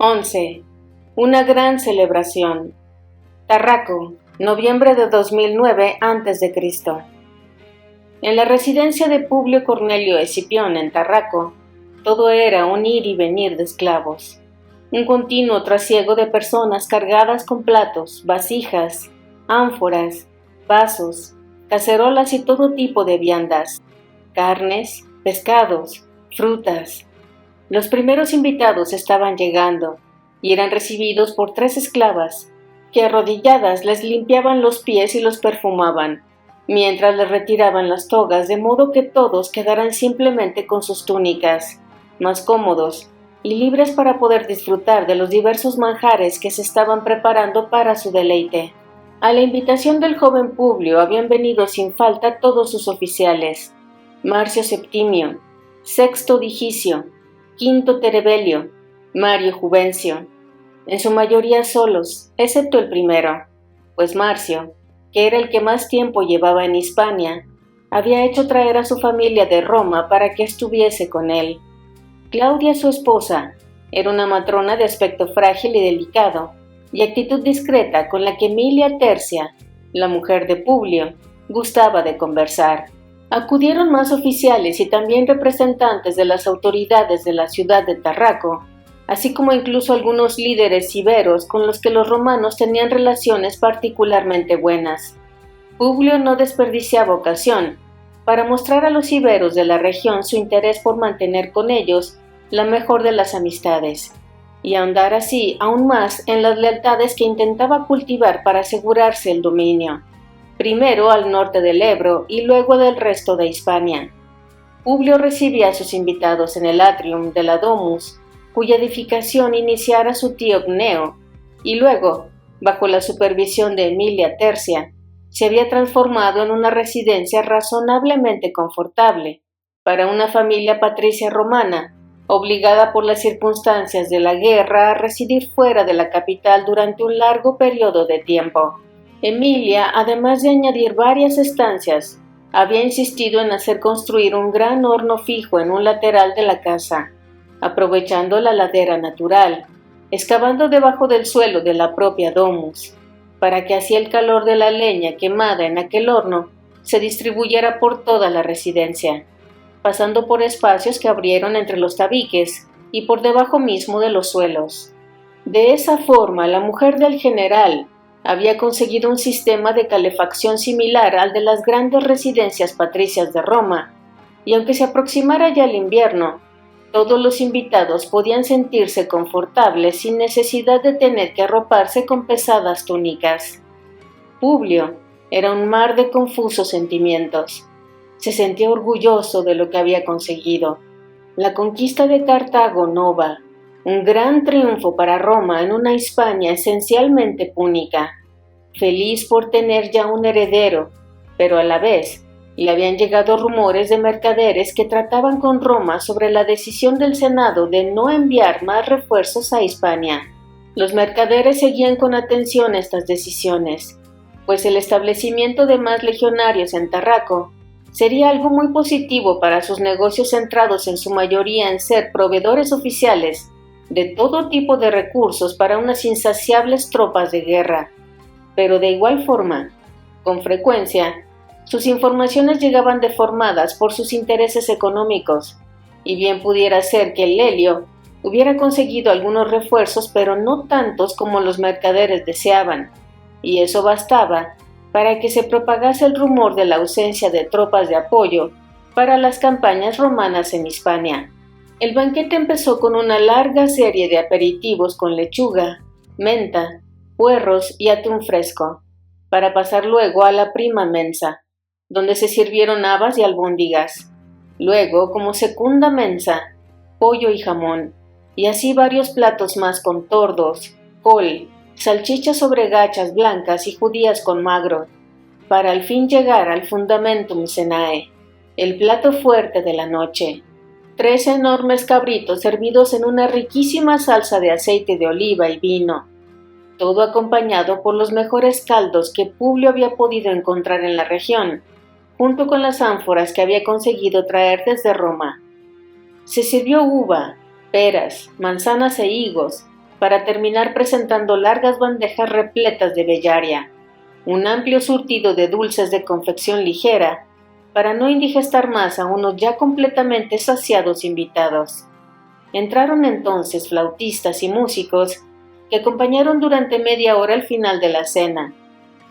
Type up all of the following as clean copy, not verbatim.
11. Una gran celebración. Tarraco, noviembre de 2009 a.C. En la residencia de Publio Cornelio Escipión en Tarraco, todo era un ir y venir de esclavos. Un continuo trasiego de personas cargadas con platos, vasijas, ánforas, vasos, cacerolas y todo tipo de viandas, carnes, pescados, frutas. Los primeros invitados estaban llegando y eran recibidos por 3 esclavas, que arrodilladas les limpiaban los pies y los perfumaban, mientras les retiraban las togas, de modo que todos quedaran simplemente con sus túnicas, más cómodos y libres para poder disfrutar de los diversos manjares que se estaban preparando para su deleite. A la invitación del joven Publio habían venido sin falta todos sus oficiales: Marcio Septimio, Sexto Digicio, Quinto Terebelio, Mario Juvencio, en su mayoría solos, excepto el primero, pues Marcio, que era el que más tiempo llevaba en Hispania, había hecho traer a su familia de Roma para que estuviese con él. Claudia, su esposa, era una matrona de aspecto frágil y delicado, y actitud discreta con la que Emilia Tercia, la mujer de Publio, gustaba de conversar. Acudieron más oficiales y también representantes de las autoridades de la ciudad de Tarraco, así como incluso algunos líderes iberos con los que los romanos tenían relaciones particularmente buenas. Publio no desperdiciaba ocasión para mostrar a los iberos de la región su interés por mantener con ellos la mejor de las amistades, y ahondar así aún más en las lealtades que intentaba cultivar para asegurarse el dominio, primero al norte del Ebro y luego del resto de Hispania. Publio recibía a sus invitados en el atrium de la Domus, cuya edificación iniciara su tío Gneo, y luego, bajo la supervisión de Emilia Tercia, se había transformado en una residencia razonablemente confortable para una familia patricia romana, obligada por las circunstancias de la guerra a residir fuera de la capital durante un largo periodo de tiempo. Emilia, además de añadir varias estancias, había insistido en hacer construir un gran horno fijo en un lateral de la casa, aprovechando la ladera natural, excavando debajo del suelo de la propia domus, para que así el calor de la leña quemada en aquel horno se distribuyera por toda la residencia, pasando por espacios que abrieron entre los tabiques y por debajo mismo de los suelos. De esa forma, la mujer del general había conseguido un sistema de calefacción similar al de las grandes residencias patricias de Roma, y aunque se aproximara ya el invierno, todos los invitados podían sentirse confortables sin necesidad de tener que arroparse con pesadas túnicas. Publio era un mar de confusos sentimientos. Se sentía orgulloso de lo que había conseguido. La conquista de Cartago Nova, un gran triunfo para Roma en una Hispania esencialmente púnica. Feliz por tener ya un heredero, pero a la vez le habían llegado rumores de mercaderes que trataban con Roma sobre la decisión del Senado de no enviar más refuerzos a Hispania. Los mercaderes seguían con atención estas decisiones, pues el establecimiento de más legionarios en Tarraco sería algo muy positivo para sus negocios centrados en su mayoría en ser proveedores oficiales de todo tipo de recursos para unas insaciables tropas de guerra. Pero de igual forma, con frecuencia, sus informaciones llegaban deformadas por sus intereses económicos, y bien pudiera ser que Lelio hubiera conseguido algunos refuerzos, pero no tantos como los mercaderes deseaban, y eso bastaba para que se propagase el rumor de la ausencia de tropas de apoyo para las campañas romanas en Hispania. El banquete empezó con una larga serie de aperitivos con lechuga, menta, puerros y atún fresco, para pasar luego a la prima mensa, donde se sirvieron habas y albóndigas. Luego, como segunda mensa, pollo y jamón, y así varios platos más con tordos, col, salchichas sobre gachas blancas y judías con magro, para al fin llegar al fundamentum cenae, el plato fuerte de la noche. 3 enormes cabritos servidos en una riquísima salsa de aceite de oliva y vino, todo acompañado por los mejores caldos que Publio había podido encontrar en la región, junto con las ánforas que había conseguido traer desde Roma. Se sirvió uva, peras, manzanas e higos, para terminar presentando largas bandejas repletas de bellaria, un amplio surtido de dulces de confección ligera, para no indigestar más a unos ya completamente saciados invitados. Entraron entonces flautistas y músicos que acompañaron durante media hora el final de la cena.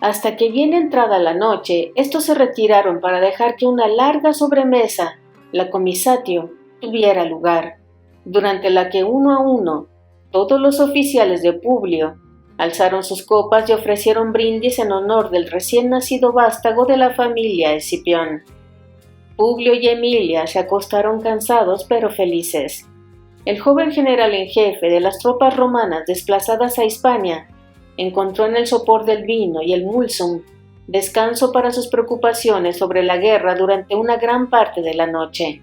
Hasta que bien entrada la noche, estos se retiraron para dejar que una larga sobremesa, la comisatio, tuviera lugar, durante la que uno a uno, todos los oficiales de Publio alzaron sus copas y ofrecieron brindis en honor del recién nacido vástago de la familia Escipión. Publio y Emilia se acostaron cansados pero felices. El joven general en jefe de las tropas romanas desplazadas a Hispania encontró en el sopor del vino y el mulsum descanso para sus preocupaciones sobre la guerra durante una gran parte de la noche.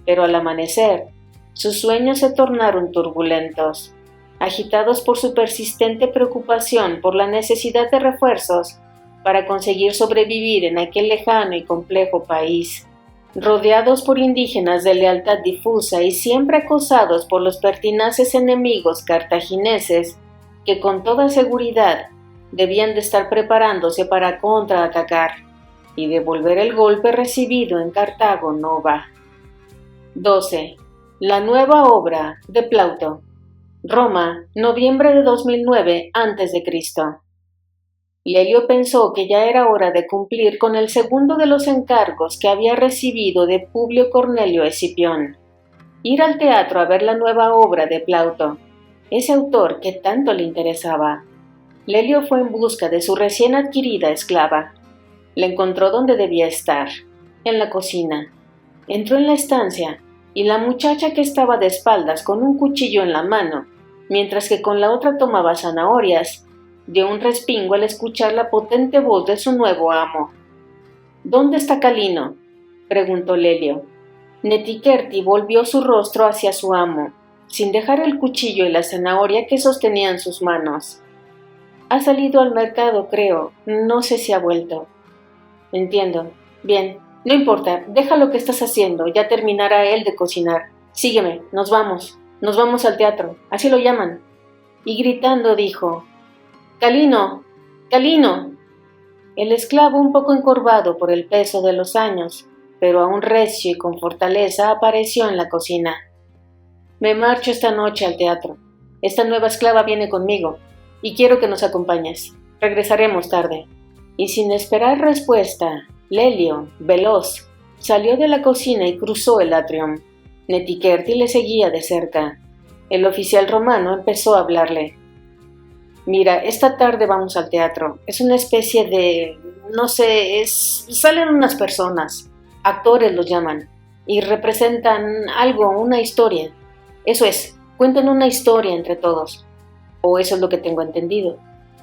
Pero al amanecer, sus sueños se tornaron turbulentos, agitados por su persistente preocupación por la necesidad de refuerzos para conseguir sobrevivir en aquel lejano y complejo país. Rodeados por indígenas de lealtad difusa y siempre acosados por los pertinaces enemigos cartagineses, que con toda seguridad debían de estar preparándose para contraatacar y devolver el golpe recibido en Cartago Nova. 12. La nueva obra de Plauto. Roma, noviembre de 2009 a.C. Lelio pensó que ya era hora de cumplir con el segundo de los encargos que había recibido de Publio Cornelio Escipión: ir al teatro a ver la nueva obra de Plauto, ese autor que tanto le interesaba. Lelio fue en busca de su recién adquirida esclava. La encontró donde debía estar, en la cocina. Entró en la estancia, y la muchacha, que estaba de espaldas con un cuchillo en la mano, mientras que con la otra tomaba zanahorias, dio un respingo al escuchar la potente voz de su nuevo amo. «¿Dónde está Calino?», preguntó Lelio. Netiquerti volvió su rostro hacia su amo, sin dejar el cuchillo y la zanahoria que sostenía en sus manos. «Ha salido al mercado, creo. No sé si ha vuelto». «Entiendo. Bien, no importa. Deja lo que estás haciendo. Ya terminará él de cocinar. Sígueme. Nos vamos. Nos vamos al teatro. Así lo llaman». Y gritando dijo: «¡Calino! ¡Calino!». El esclavo, un poco encorvado por el peso de los años, pero aún recio y con fortaleza, apareció en la cocina. «Me marcho esta noche al teatro. Esta nueva esclava viene conmigo, y quiero que nos acompañes. Regresaremos tarde». Y sin esperar respuesta, Lelio, veloz, salió de la cocina y cruzó el atrium. Netiquerti le seguía de cerca. El oficial romano empezó a hablarle. «Mira, esta tarde vamos al teatro. Es una especie de... no sé, salen unas personas, actores los llaman, y representan algo, una historia. Eso es, cuentan una historia entre todos. O eso es lo que tengo entendido.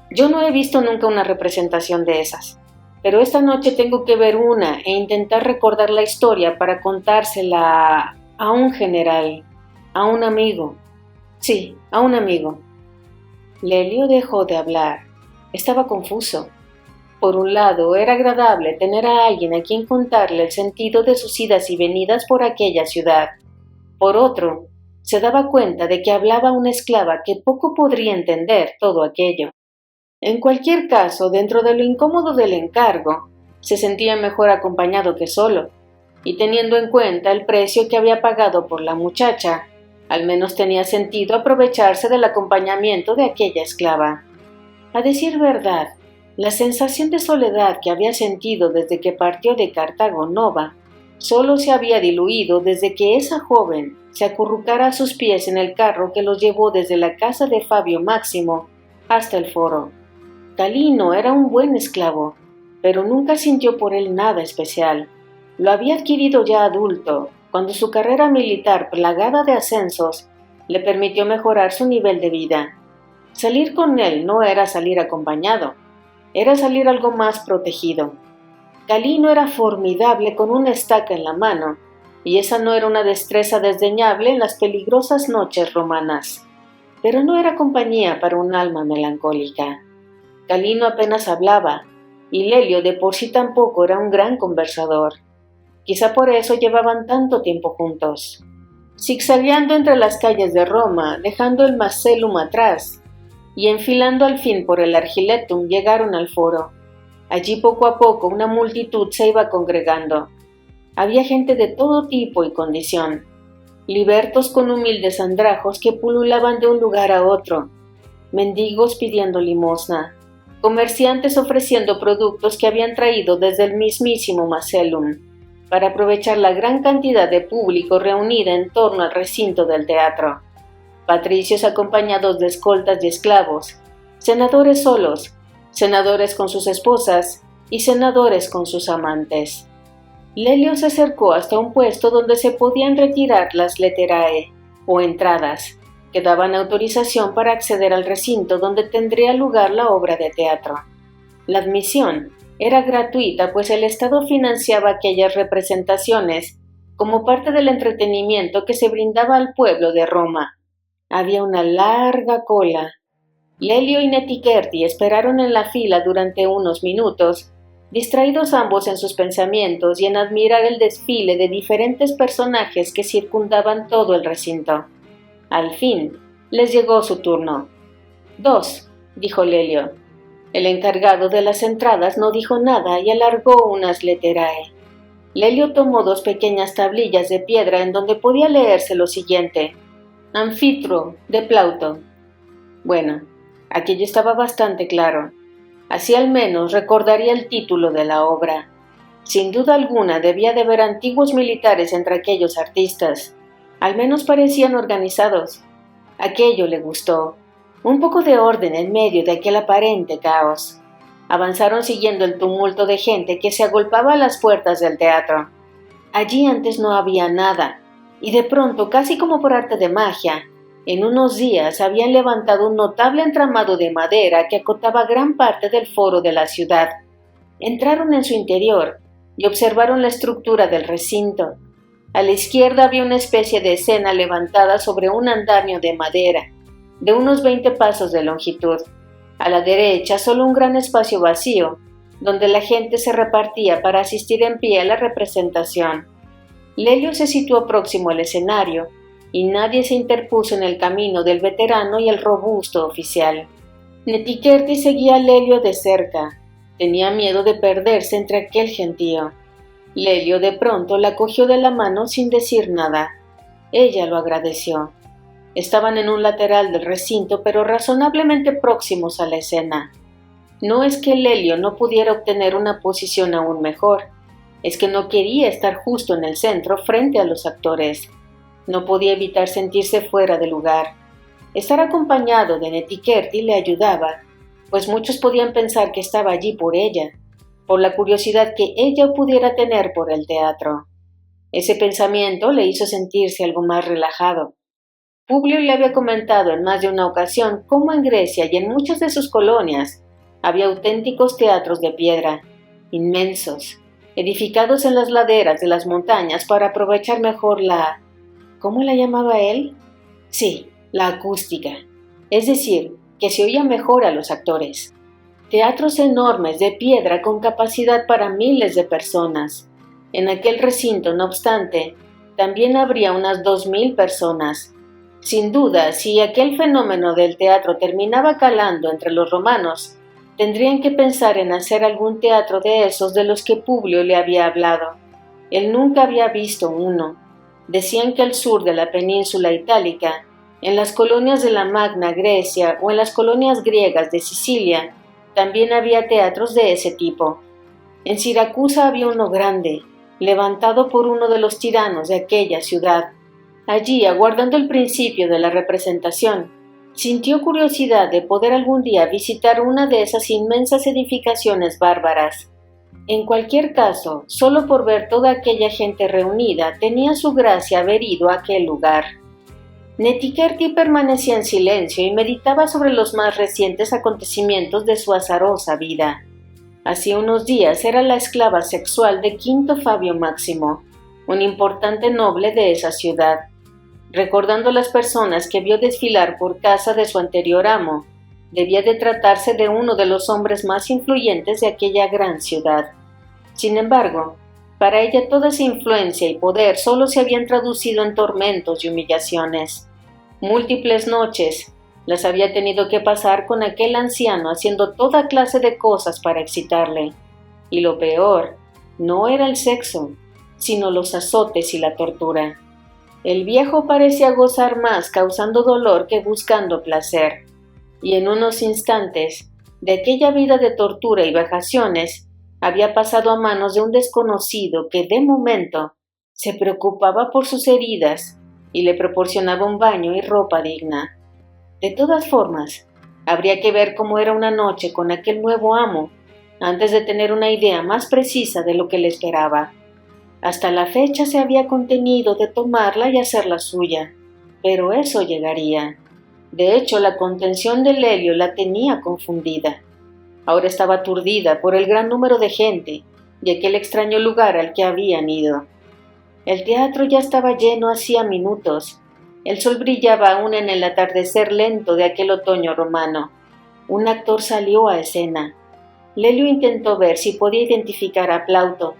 Yo no he visto nunca una representación de esas, pero esta noche tengo que ver una e intentar recordar la historia para contársela a un general, a un amigo. Sí, a un amigo». Lelio dejó de hablar. Estaba confuso. Por un lado, era agradable tener a alguien a quien contarle el sentido de sus idas y venidas por aquella ciudad. Por otro, se daba cuenta de que hablaba una esclava que poco podría entender todo aquello. En cualquier caso, dentro de lo incómodo del encargo, se sentía mejor acompañado que solo, y teniendo en cuenta el precio que había pagado por la muchacha, al menos tenía sentido aprovecharse del acompañamiento de aquella esclava. A decir verdad, la sensación de soledad que había sentido desde que partió de Cartago Nova solo se había diluido desde que esa joven se acurrucara a sus pies en el carro que los llevó desde la casa de Fabio Máximo hasta el foro. Calino era un buen esclavo, pero nunca sintió por él nada especial. Lo había adquirido ya adulto, cuando su carrera militar plagada de ascensos le permitió mejorar su nivel de vida. Salir con él no era salir acompañado, era salir algo más protegido. Calino era formidable con una estaca en la mano, y esa no era una destreza desdeñable en las peligrosas noches romanas. Pero no era compañía para un alma melancólica. Calino apenas hablaba, y Lelio de por sí tampoco era un gran conversador. Quizá por eso llevaban tanto tiempo juntos. zigzagueando entre las calles de Roma, dejando el Macellum atrás, y enfilando al fin por el Argiletum llegaron al foro. Allí poco a poco una multitud se iba congregando. Había gente de todo tipo y condición, libertos con humildes andrajos que pululaban de un lugar a otro, mendigos pidiendo limosna, comerciantes ofreciendo productos que habían traído desde el mismísimo Macellum, para aprovechar la gran cantidad de público reunida en torno al recinto del teatro, patricios acompañados de escoltas y esclavos, senadores solos, senadores con sus esposas y senadores con sus amantes. Lelio se acercó hasta un puesto donde se podían retirar las leterae, o entradas, que daban autorización para acceder al recinto donde tendría lugar la obra de teatro. La admisión era gratuita, pues el Estado financiaba aquellas representaciones como parte del entretenimiento que se brindaba al pueblo de Roma. Había una larga cola. Lelio y Netiquerti esperaron en la fila durante unos minutos, distraídos ambos en sus pensamientos y en admirar el desfile de diferentes personajes que circundaban todo el recinto. Al fin, les llegó su turno. «2», dijo Lelio. El encargado de las entradas no dijo nada y alargó unas leterae. Lelio tomó 2 pequeñas tablillas de piedra en donde podía leerse lo siguiente: Anfitro, de Plauto. Bueno, aquello estaba bastante claro. Así al menos recordaría el título de la obra. Sin duda alguna debía de haber antiguos militares entre aquellos artistas. Al menos parecían organizados. Aquello le gustó. Un poco de orden en medio de aquel aparente caos. Avanzaron siguiendo el tumulto de gente que se agolpaba a las puertas del teatro. Allí antes no había nada, y de pronto, casi como por arte de magia, en unos días habían levantado un notable entramado de madera que acotaba gran parte del foro de la ciudad. Entraron en su interior y observaron la estructura del recinto. A la izquierda había una especie de escena levantada sobre un andamio de madera, de unos 20 pasos de longitud. A la derecha solo un gran espacio vacío, donde la gente se repartía para asistir en pie a la representación. Lelio se situó próximo al escenario, y nadie se interpuso en el camino del veterano y el robusto oficial. Netiquerti seguía a Lelio de cerca. Tenía miedo de perderse entre aquel gentío. Lelio de pronto la cogió de la mano sin decir nada. Ella lo agradeció. Estaban en un lateral del recinto, pero razonablemente próximos a la escena. No es que Lelio no pudiera obtener una posición aún mejor, es que no quería estar justo en el centro frente a los actores. No podía evitar sentirse fuera de lugar. Estar acompañado de Netiquerti le ayudaba, pues muchos podían pensar que estaba allí por ella, por la curiosidad que ella pudiera tener por el teatro. Ese pensamiento le hizo sentirse algo más relajado. Publio le había comentado en más de una ocasión cómo en Grecia y en muchas de sus colonias había auténticos teatros de piedra, inmensos, edificados en las laderas de las montañas para aprovechar mejor la... ¿Cómo la llamaba él? Sí, la acústica, es decir, que se oía mejor a los actores. Teatros enormes de piedra con capacidad para miles de personas. En aquel recinto, no obstante, también habría unas 2000 personas. Sin duda, si aquel fenómeno del teatro terminaba calando entre los romanos, tendrían que pensar en hacer algún teatro de esos de los que Publio le había hablado. Él nunca había visto uno. Decían que al sur de la península itálica, en las colonias de la Magna Grecia o en las colonias griegas de Sicilia, también había teatros de ese tipo. En Siracusa había uno grande, levantado por uno de los tiranos de aquella ciudad. Allí, aguardando el principio de la representación, sintió curiosidad de poder algún día visitar una de esas inmensas edificaciones bárbaras. En cualquier caso, solo por ver toda aquella gente reunida tenía su gracia haber ido a aquel lugar. Netiquerti permanecía en silencio y meditaba sobre los más recientes acontecimientos de su azarosa vida. Hacía unos días era la esclava sexual de Quinto Fabio Máximo, un importante noble de esa ciudad. Recordando las personas que vio desfilar por casa de su anterior amo, debía de tratarse de uno de los hombres más influyentes de aquella gran ciudad. Sin embargo, Para ella toda esa influencia y poder solo se habían traducido en tormentos y humillaciones. Múltiples noches las había tenido que pasar con aquel anciano haciendo toda clase de cosas para excitarle. Y lo peor, no era el sexo, sino los azotes y la tortura. El viejo parecía gozar más causando dolor que buscando placer, y en unos instantes de aquella vida de tortura y vejaciones había pasado a manos de un desconocido que de momento se preocupaba por sus heridas y le proporcionaba un baño y ropa digna. De todas formas, habría que ver cómo era una noche con aquel nuevo amo antes de tener una idea más precisa de lo que le esperaba. Hasta la fecha se había contenido de tomarla y hacerla suya, pero eso llegaría. De hecho, la contención de Lelio la tenía confundida. Ahora estaba aturdida por el gran número de gente y aquel extraño lugar al que habían ido. El teatro ya estaba lleno hacía minutos. El sol brillaba aún en el atardecer lento de aquel otoño romano. Un actor salió a escena. Lelio intentó ver si podía identificar a Plauto,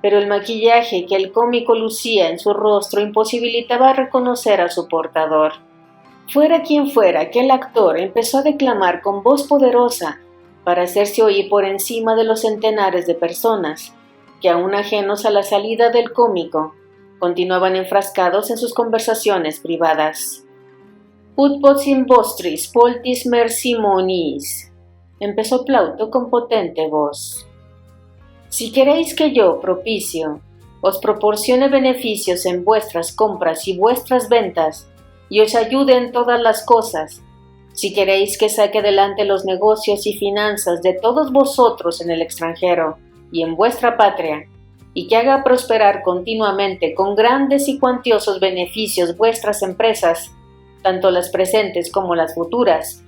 pero el maquillaje que el cómico lucía en su rostro imposibilitaba reconocer a su portador. Fuera quien fuera, aquel actor empezó a declamar con voz poderosa para hacerse oír por encima de los centenares de personas que, aún ajenos a la salida del cómico, continuaban enfrascados en sus conversaciones privadas. «Ut in vostris poltis mercimonis», empezó Plauto con potente voz. «Si queréis que yo, Propicio, os proporcione beneficios en vuestras compras y vuestras ventas, y os ayude en todas las cosas, si queréis que saque adelante los negocios y finanzas de todos vosotros en el extranjero y en vuestra patria, y que haga prosperar continuamente con grandes y cuantiosos beneficios vuestras empresas, tanto las presentes como las futuras,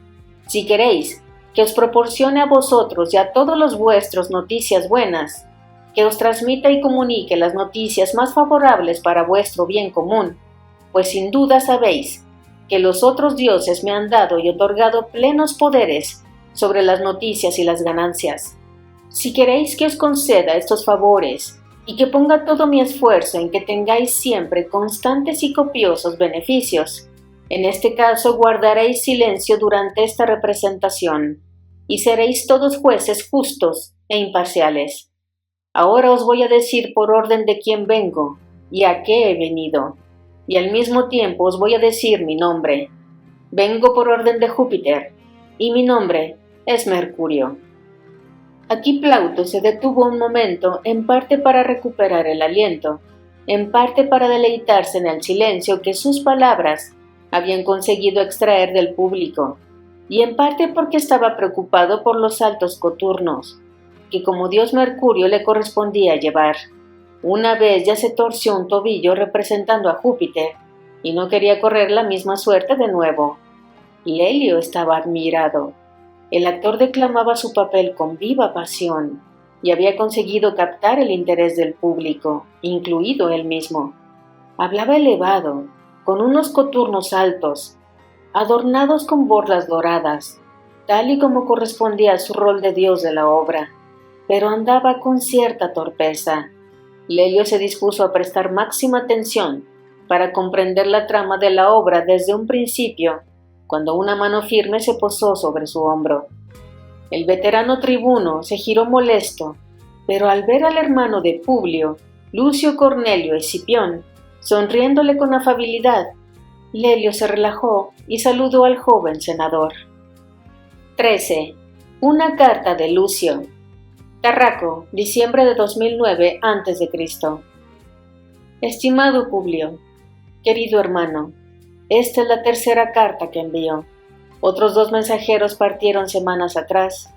si queréis que os proporcione a vosotros y a todos los vuestros noticias buenas, que os transmita y comunique las noticias más favorables para vuestro bien común, pues sin duda sabéis que los otros dioses me han dado y otorgado plenos poderes sobre las noticias y las ganancias. Si queréis que os conceda estos favores y que ponga todo mi esfuerzo en que tengáis siempre constantes y copiosos beneficios, en este caso guardaréis silencio durante esta representación y seréis todos jueces justos e imparciales. Ahora os voy a decir por orden de quién vengo y a qué he venido, y al mismo tiempo os voy a decir mi nombre. Vengo por orden de Júpiter, y mi nombre es Mercurio». Aquí Plauto se detuvo un momento, en parte para recuperar el aliento, en parte para deleitarse en el silencio que sus palabras habían conseguido extraer del público, y en parte porque estaba preocupado por los saltos coturnos, que como dios Mercurio le correspondía llevar. Una vez ya se torció un tobillo representando a Júpiter, y no quería correr la misma suerte de nuevo. Lelio estaba admirado. El actor declamaba su papel con viva pasión, y había conseguido captar el interés del público, incluido él mismo. Hablaba elevado, con unos coturnos altos, adornados con borlas doradas, tal y como correspondía a su rol de dios de la obra, pero andaba con cierta torpeza. Lelio se dispuso a prestar máxima atención para comprender la trama de la obra desde un principio, cuando una mano firme se posó sobre su hombro. El veterano tribuno se giró molesto, pero al ver al hermano de Publio, Lucio Cornelio Escipión, sonriéndole con afabilidad, Lelio se relajó y saludó al joven senador. 13. Una carta de Lucio. Tarraco, diciembre de 2009 a.C. Estimado Publio, querido hermano, esta es la tercera carta que envío. Otros 2 mensajeros partieron semanas atrás,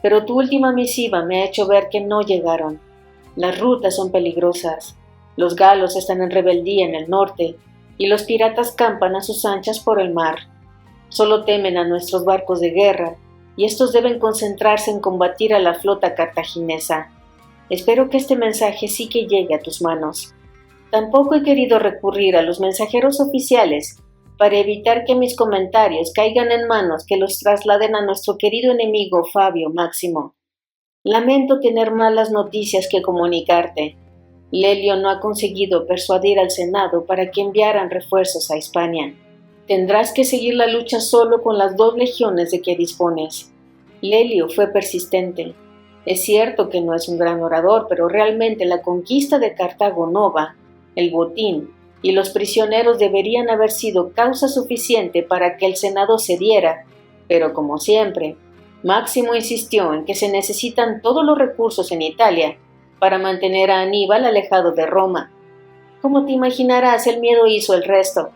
pero tu última misiva me ha hecho ver que no llegaron. Las rutas son peligrosas, los galos están en rebeldía en el norte, y los piratas campan a sus anchas por el mar. Solo temen a nuestros barcos de guerra, y estos deben concentrarse en combatir a la flota cartaginesa. Espero que este mensaje sí que llegue a tus manos. Tampoco he querido recurrir a los mensajeros oficiales para evitar que mis comentarios caigan en manos que los trasladen a nuestro querido enemigo Fabio Máximo. Lamento tener malas noticias que comunicarte. Lelio no ha conseguido persuadir al Senado para que enviaran refuerzos a Hispania. Tendrás que seguir la lucha solo con las 2 legiones de que dispones. Lelio fue persistente. Es cierto que no es un gran orador, pero realmente la conquista de Cartago Nova, el botín y los prisioneros deberían haber sido causa suficiente para que el Senado cediera, pero como siempre, Máximo insistió en que se necesitan todos los recursos en Italia para mantener a Aníbal alejado de Roma. Como te imaginarás, el miedo hizo el resto.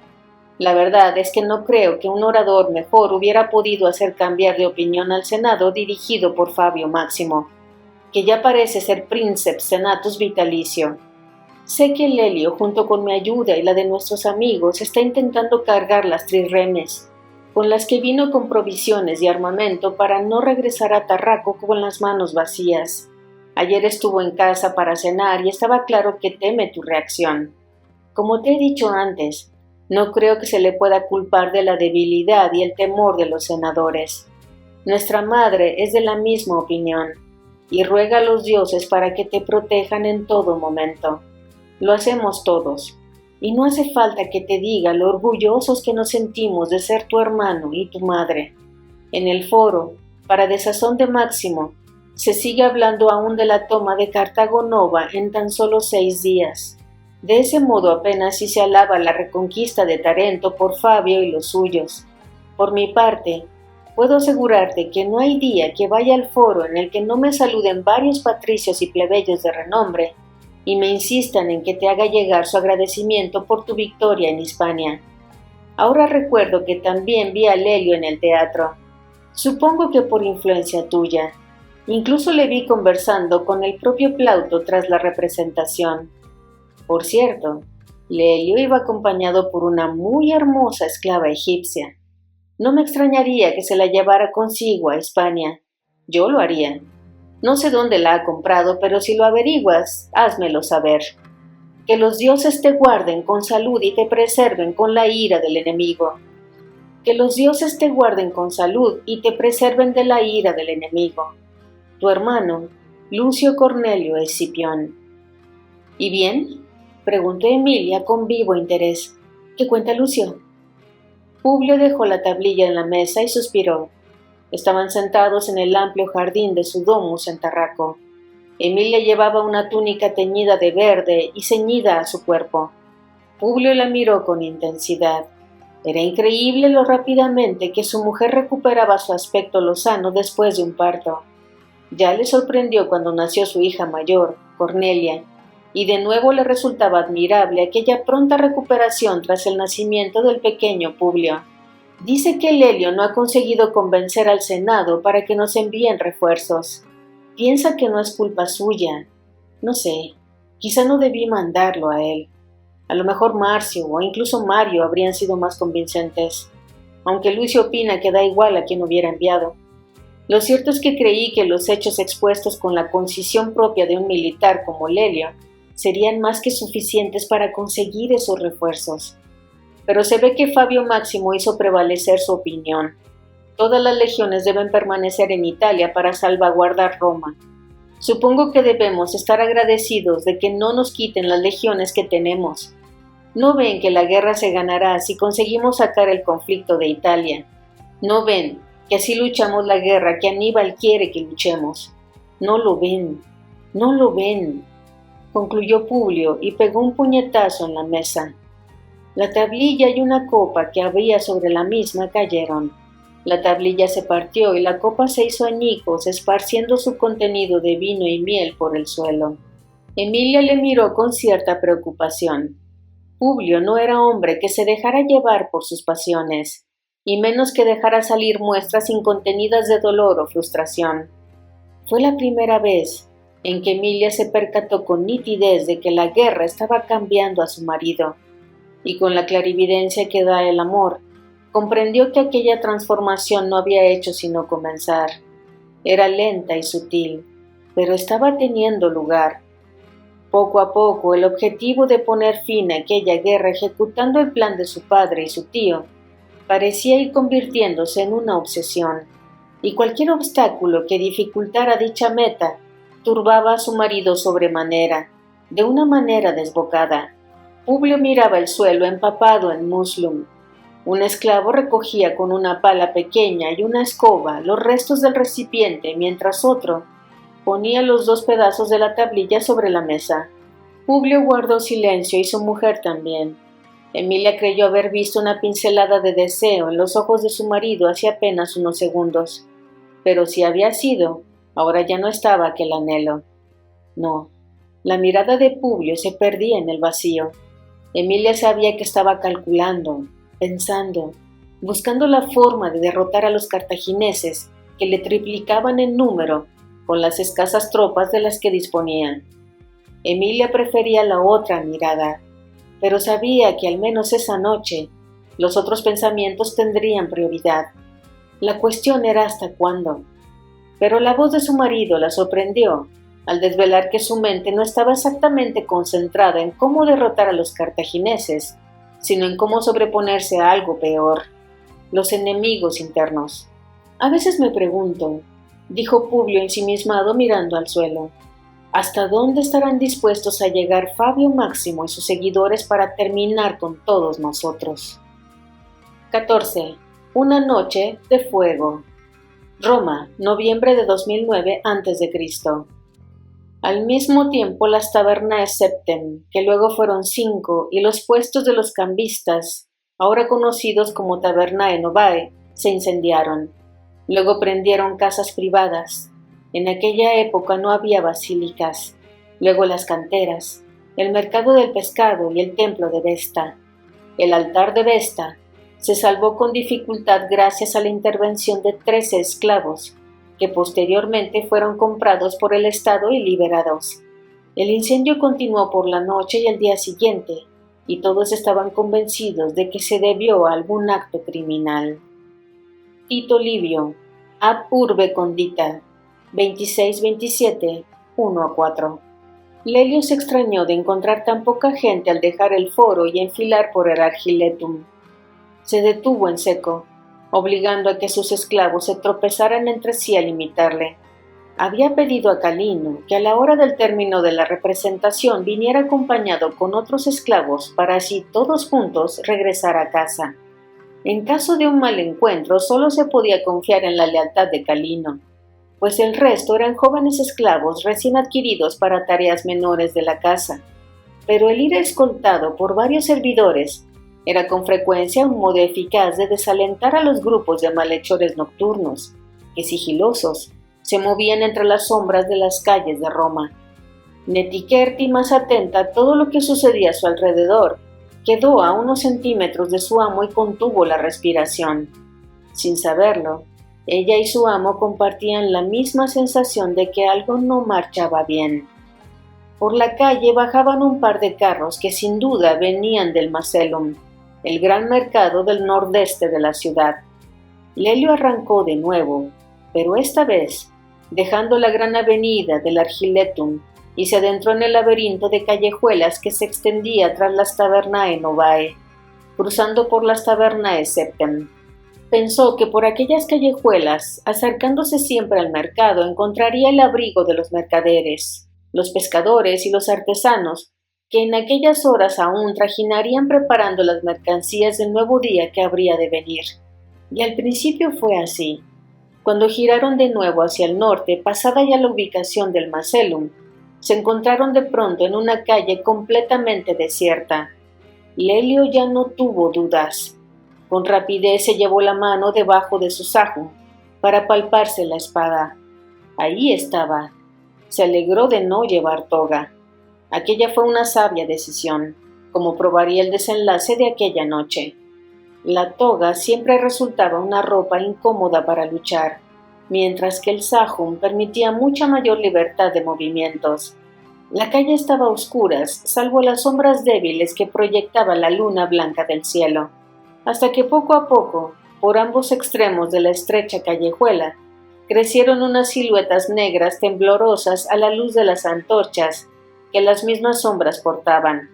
La verdad es que no creo que un orador mejor hubiera podido hacer cambiar de opinión al Senado dirigido por Fabio Máximo, que ya parece ser princeps senatus vitalicio. Sé que Lelio, junto con mi ayuda y la de nuestros amigos, está intentando cargar las trirremes, con las que vino con provisiones y armamento para no regresar a Tarraco con las manos vacías. Ayer estuvo en casa para cenar y estaba claro que teme tu reacción. Como te he dicho antes, no creo que se le pueda culpar de la debilidad y el temor de los senadores. Nuestra madre es de la misma opinión y ruega a los dioses para que te protejan en todo momento. Lo hacemos todos, y no hace falta que te diga lo orgullosos que nos sentimos de ser tu hermano y tu madre. En el foro, para desazón de Máximo, se sigue hablando aún de la toma de Cartago Nova en tan solo 6 días. De ese modo apenas si se alaba la reconquista de Tarento por Fabio y los suyos. Por mi parte, puedo asegurarte que no hay día que vaya al foro en el que no me saluden varios patricios y plebeyos de renombre y me insistan en que te haga llegar su agradecimiento por tu victoria en Hispania. Ahora recuerdo que también vi a Lelio en el teatro. Supongo que por influencia tuya. Incluso le vi conversando con el propio Plauto tras la representación. Por cierto, Lelio iba acompañado por una muy hermosa esclava egipcia. No me extrañaría que se la llevara consigo a Hispania. Yo lo haría. No sé dónde la ha comprado, pero si lo averiguas, házmelo saber. Que los dioses te guarden con salud y te preserven con la ira del enemigo. Que los dioses te guarden con salud y te preserven de la ira del enemigo. Tu hermano, Lucio Cornelio Escipión. ¿Y bien?, preguntó Emilia con vivo interés. ¿Qué cuenta Lucio? Publio dejó la tablilla en la mesa y suspiró. Estaban sentados en el amplio jardín de su domus en Tarraco. Emilia llevaba una túnica teñida de verde y ceñida a su cuerpo. Publio la miró con intensidad. Era increíble lo rápidamente que su mujer recuperaba su aspecto lozano después de un parto. Ya le sorprendió cuando nació su hija mayor, Cornelia, y de nuevo le resultaba admirable aquella pronta recuperación tras el nacimiento del pequeño Publio. Dice que Lelio no ha conseguido convencer al Senado para que nos envíen refuerzos. Piensa que no es culpa suya. No sé, quizá no debí mandarlo a él. A lo mejor Marcio o incluso Mario habrían sido más convincentes, aunque Lucio opina que da igual a quien hubiera enviado. Lo cierto es que creí que los hechos expuestos con la concisión propia de un militar como Lelio serían más que suficientes para conseguir esos refuerzos. Pero se ve que Fabio Máximo hizo prevalecer su opinión. Todas las legiones deben permanecer en Italia para salvaguardar Roma. Supongo que debemos estar agradecidos de que no nos quiten las legiones que tenemos. ¿No ven que la guerra se ganará si conseguimos sacar el conflicto de Italia? ¿No ven que así luchamos la guerra que Aníbal quiere que luchemos? No lo ven, no lo ven, concluyó Publio y pegó un puñetazo en la mesa. La tablilla y una copa que había sobre la misma cayeron. La tablilla se partió y la copa se hizo añicos, esparciendo su contenido de vino y miel por el suelo. Emilia le miró con cierta preocupación. Publio no era hombre que se dejara llevar por sus pasiones, y menos que dejara salir muestras incontenidas de dolor o frustración. Fue la primera vez en que Emilia se percató con nitidez de que la guerra estaba cambiando a su marido, y con la clarividencia que da el amor, comprendió que aquella transformación no había hecho sino comenzar. Era lenta y sutil, pero estaba teniendo lugar. Poco a poco, el objetivo de poner fin a aquella guerra ejecutando el plan de su padre y su tío parecía ir convirtiéndose en una obsesión, y cualquier obstáculo que dificultara dicha meta turbaba a su marido sobremanera, de una manera desbocada. Publio miraba el suelo empapado en muslum. Un esclavo recogía con una pala pequeña y una escoba los restos del recipiente, mientras otro ponía los 2 pedazos de la tablilla sobre la mesa. Publio guardó silencio y su mujer también. Emilia creyó haber visto una pincelada de deseo en los ojos de su marido hace apenas unos segundos. Pero si había sido, ahora ya no estaba aquel anhelo. No, la mirada de Publio se perdía en el vacío. Emilia sabía que estaba calculando, pensando, buscando la forma de derrotar a los cartagineses que le triplicaban en número con las escasas tropas de las que disponían. Emilia prefería la otra mirada, pero sabía que al menos esa noche los otros pensamientos tendrían prioridad. La cuestión era hasta cuándo. Pero la voz de su marido la sorprendió al desvelar que su mente no estaba exactamente concentrada en cómo derrotar a los cartagineses, sino en cómo sobreponerse a algo peor, los enemigos internos. A veces me pregunto, dijo Publio ensimismado mirando al suelo, ¿hasta dónde estarán dispuestos a llegar Fabio Máximo y sus seguidores para terminar con todos nosotros? 14. Una noche de fuego. Roma, noviembre de 2009 a.C. Al mismo tiempo las tabernae septem, que luego fueron 5, y los puestos de los cambistas, ahora conocidos como tabernae novae, se incendiaron. Luego prendieron casas privadas. En aquella época no había basílicas. Luego las canteras, el mercado del pescado y el templo de Vesta. El altar de Vesta se salvó con dificultad gracias a la intervención de 13 esclavos, que posteriormente fueron comprados por el Estado y liberados. El incendio continuó por la noche y el día siguiente, y todos estaban convencidos de que se debió a algún acto criminal. Tito Livio, Ab Urbe Condita, 26-27, 1-4. Lelio se extrañó de encontrar tan poca gente al dejar el foro y enfilar por el Argiletum. Se detuvo en seco, obligando a que sus esclavos se tropezaran entre sí al imitarle. Había pedido a Calino que a la hora del término de la representación viniera acompañado con otros esclavos para así todos juntos regresar a casa. En caso de un mal encuentro solo se podía confiar en la lealtad de Calino, pues el resto eran jóvenes esclavos recién adquiridos para tareas menores de la casa. Pero el ir escoltado por varios servidores era con frecuencia un modo eficaz de desalentar a los grupos de malhechores nocturnos, que sigilosos se movían entre las sombras de las calles de Roma. Netiquerti, más atenta a todo lo que sucedía a su alrededor, quedó a unos centímetros de su amo y contuvo la respiración. Sin saberlo, ella y su amo compartían la misma sensación de que algo no marchaba bien. Por la calle bajaban un par de carros que sin duda venían del Macellum, el gran mercado del nordeste de la ciudad. Lelio arrancó de nuevo, pero esta vez, dejando la gran avenida del Argiletum, y se adentró en el laberinto de callejuelas que se extendía tras las tabernae novae, cruzando por las tabernae septem. Pensó que por aquellas callejuelas, acercándose siempre al mercado, encontraría el abrigo de los mercaderes, los pescadores y los artesanos, que en aquellas horas aún trajinarían preparando las mercancías del nuevo día que habría de venir. Y al principio fue así. Cuando giraron de nuevo hacia el norte, pasada ya la ubicación del Macellum, se encontraron de pronto en una calle completamente desierta. Lelio ya no tuvo dudas. Con rapidez se llevó la mano debajo de su sajo para palparse la espada. Ahí estaba. Se alegró de no llevar toga. Aquella fue una sabia decisión, como probaría el desenlace de aquella noche. La toga siempre resultaba una ropa incómoda para luchar, mientras que el sajum permitía mucha mayor libertad de movimientos. La calle estaba a oscuras, salvo las sombras débiles que proyectaba la luna blanca del cielo, hasta que poco a poco, por ambos extremos de la estrecha callejuela, crecieron unas siluetas negras temblorosas a la luz de las antorchas que las mismas sombras portaban.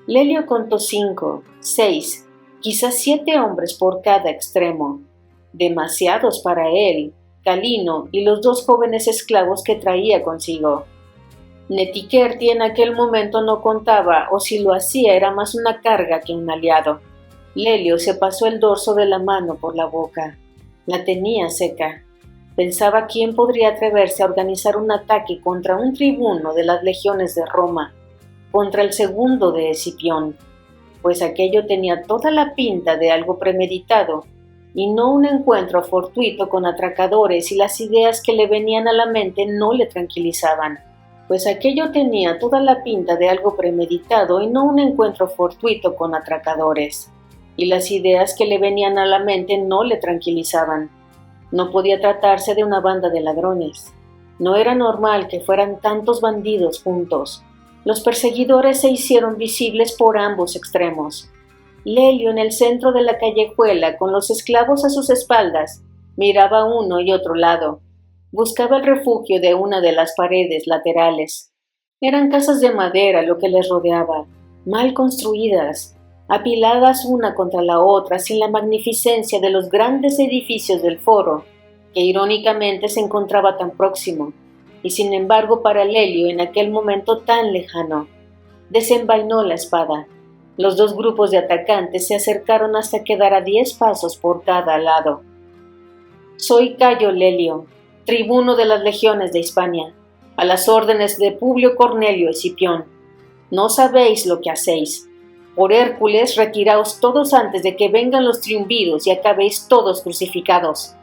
Lelio contó 5, 6, quizás 7 hombres por cada extremo, demasiados para él, Calino y los 2 jóvenes esclavos que traía consigo. Netiquerti en aquel momento no contaba, o si lo hacía era más una carga que un aliado. Lelio se pasó el dorso de la mano por la boca. La tenía seca. Pensaba quién podría atreverse a organizar un ataque contra un tribuno de las legiones de Roma, contra el segundo de Escipión, pues aquello tenía toda la pinta de algo premeditado, y no un encuentro fortuito con atracadores, y las ideas que le venían a la mente no le tranquilizaban. Pues aquello tenía toda la pinta de algo premeditado y no un encuentro fortuito con atracadores, y las ideas que le venían a la mente no le tranquilizaban. No podía tratarse de una banda de ladrones. No era normal que fueran tantos bandidos juntos. Los perseguidores se hicieron visibles por ambos extremos. Lelio, en el centro de la callejuela, con los esclavos a sus espaldas, miraba a uno y otro lado. Buscaba el refugio de una de las paredes laterales. Eran casas de madera lo que les rodeaba, mal construidas, apiladas una contra la otra sin la magnificencia de los grandes edificios del foro, que irónicamente se encontraba tan próximo, y sin embargo para Lelio en aquel momento tan lejano. Desenvainó la espada. Los dos grupos de atacantes se acercaron hasta quedar a 10 pasos por cada lado. «Soy Cayo Lelio, tribuno de las legiones de Hispania, a las órdenes de Publio Cornelio Escipión. No sabéis lo que hacéis. Por Hércules, retiraos todos antes de que vengan los triunviros y acabéis todos crucificados».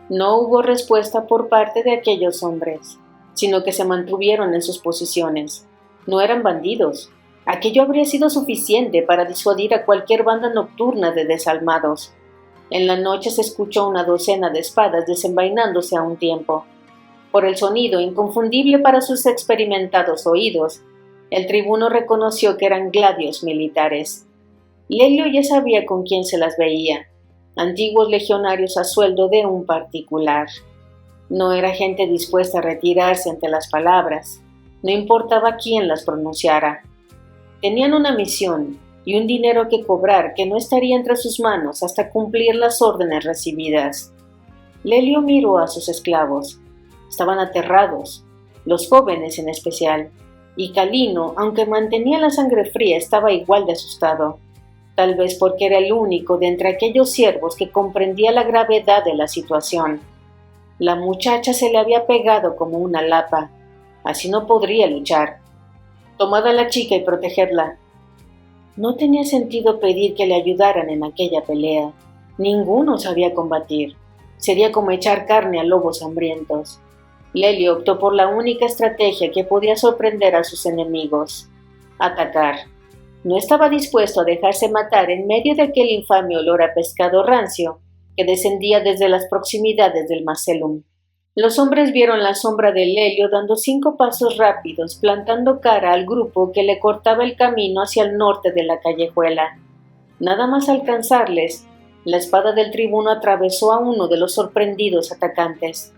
No hubo respuesta por parte de aquellos hombres, sino que se mantuvieron en sus posiciones. No eran bandidos. Aquello habría sido suficiente para disuadir a cualquier banda nocturna de desalmados. En la noche se escuchó una docena de espadas desenvainándose a un tiempo. Por el sonido, inconfundible para sus experimentados oídos, el tribuno reconoció que eran gladios militares. Lelio ya sabía con quién se las veía, antiguos legionarios a sueldo de un particular. No era gente dispuesta a retirarse ante las palabras, no importaba quién las pronunciara. Tenían una misión y un dinero que cobrar que no estaría entre sus manos hasta cumplir las órdenes recibidas. Lelio miró a sus esclavos. Estaban aterrados, los jóvenes en especial, y Calino, aunque mantenía la sangre fría, estaba igual de asustado, tal vez porque era el único de entre aquellos siervos que comprendía la gravedad de la situación. La muchacha se le había pegado como una lapa, así no podría luchar. Tomad a la chica y protegedla. No tenía sentido pedir que le ayudaran en aquella pelea. Ninguno sabía combatir. Sería como echar carne a lobos hambrientos. Lelio optó por la única estrategia que podía sorprender a sus enemigos: atacar. No estaba dispuesto a dejarse matar en medio de aquel infame olor a pescado rancio que descendía desde las proximidades del Macellum. Los hombres vieron la sombra de Lelio dando 5 pasos rápidos, plantando cara al grupo que le cortaba el camino hacia el norte de la callejuela. Nada más alcanzarles, la espada del tribuno atravesó a uno de los sorprendidos atacantes,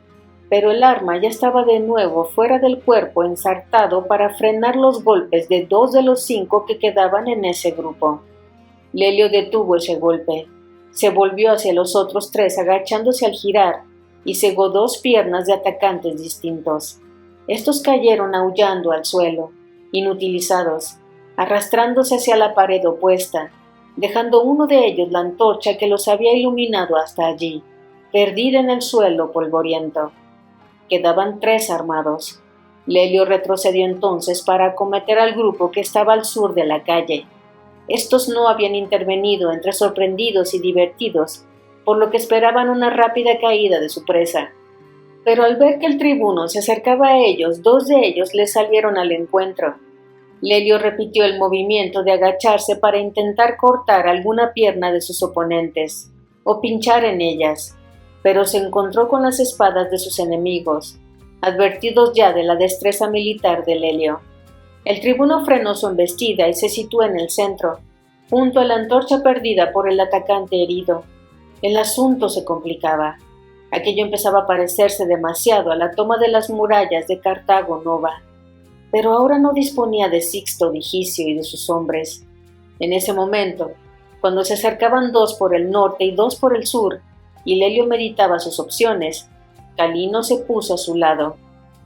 pero el arma ya estaba de nuevo fuera del cuerpo, ensartado para frenar los golpes de 2 de los 5 que quedaban en ese grupo. Lelio detuvo ese golpe, se volvió hacia los otros 3 agachándose al girar, y cegó 2 piernas de atacantes distintos. Estos cayeron aullando al suelo, inutilizados, arrastrándose hacia la pared opuesta, dejando uno de ellos la antorcha que los había iluminado hasta allí, perdida en el suelo polvoriento. Quedaban 3 armados. Lelio retrocedió entonces para acometer al grupo que estaba al sur de la calle. Estos no habían intervenido entre sorprendidos y divertidos, por lo que esperaban una rápida caída de su presa. Pero al ver que el tribuno se acercaba a ellos, 2 de ellos les salieron al encuentro. Lelio repitió el movimiento de agacharse para intentar cortar alguna pierna de sus oponentes, o pinchar en ellas, pero se encontró con las espadas de sus enemigos, advertidos ya de la destreza militar de Lelio. El tribuno frenó su embestida y se situó en el centro, junto a la antorcha perdida por el atacante herido. El asunto se complicaba. Aquello empezaba a parecerse demasiado a la toma de las murallas de Cartago Nova. Pero ahora no disponía de Sixto Digicio y de sus hombres. En ese momento, cuando se acercaban 2 por el norte y 2 por el sur, y Lelio meditaba sus opciones, Calino se puso a su lado.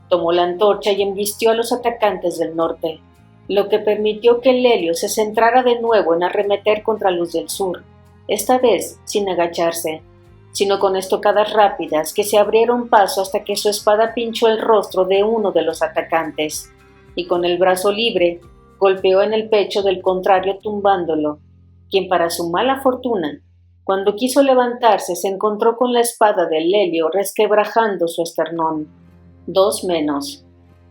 Tomó la antorcha y embistió a los atacantes del norte, lo que permitió que Lelio se centrara de nuevo en arremeter contra los del sur, esta vez sin agacharse, sino con estocadas rápidas que se abrieron paso hasta que su espada pinchó el rostro de uno de los atacantes, y con el brazo libre golpeó en el pecho del contrario tumbándolo, quien para su mala fortuna, cuando quiso levantarse se encontró con la espada de Lelio resquebrajando su esternón. 2 menos,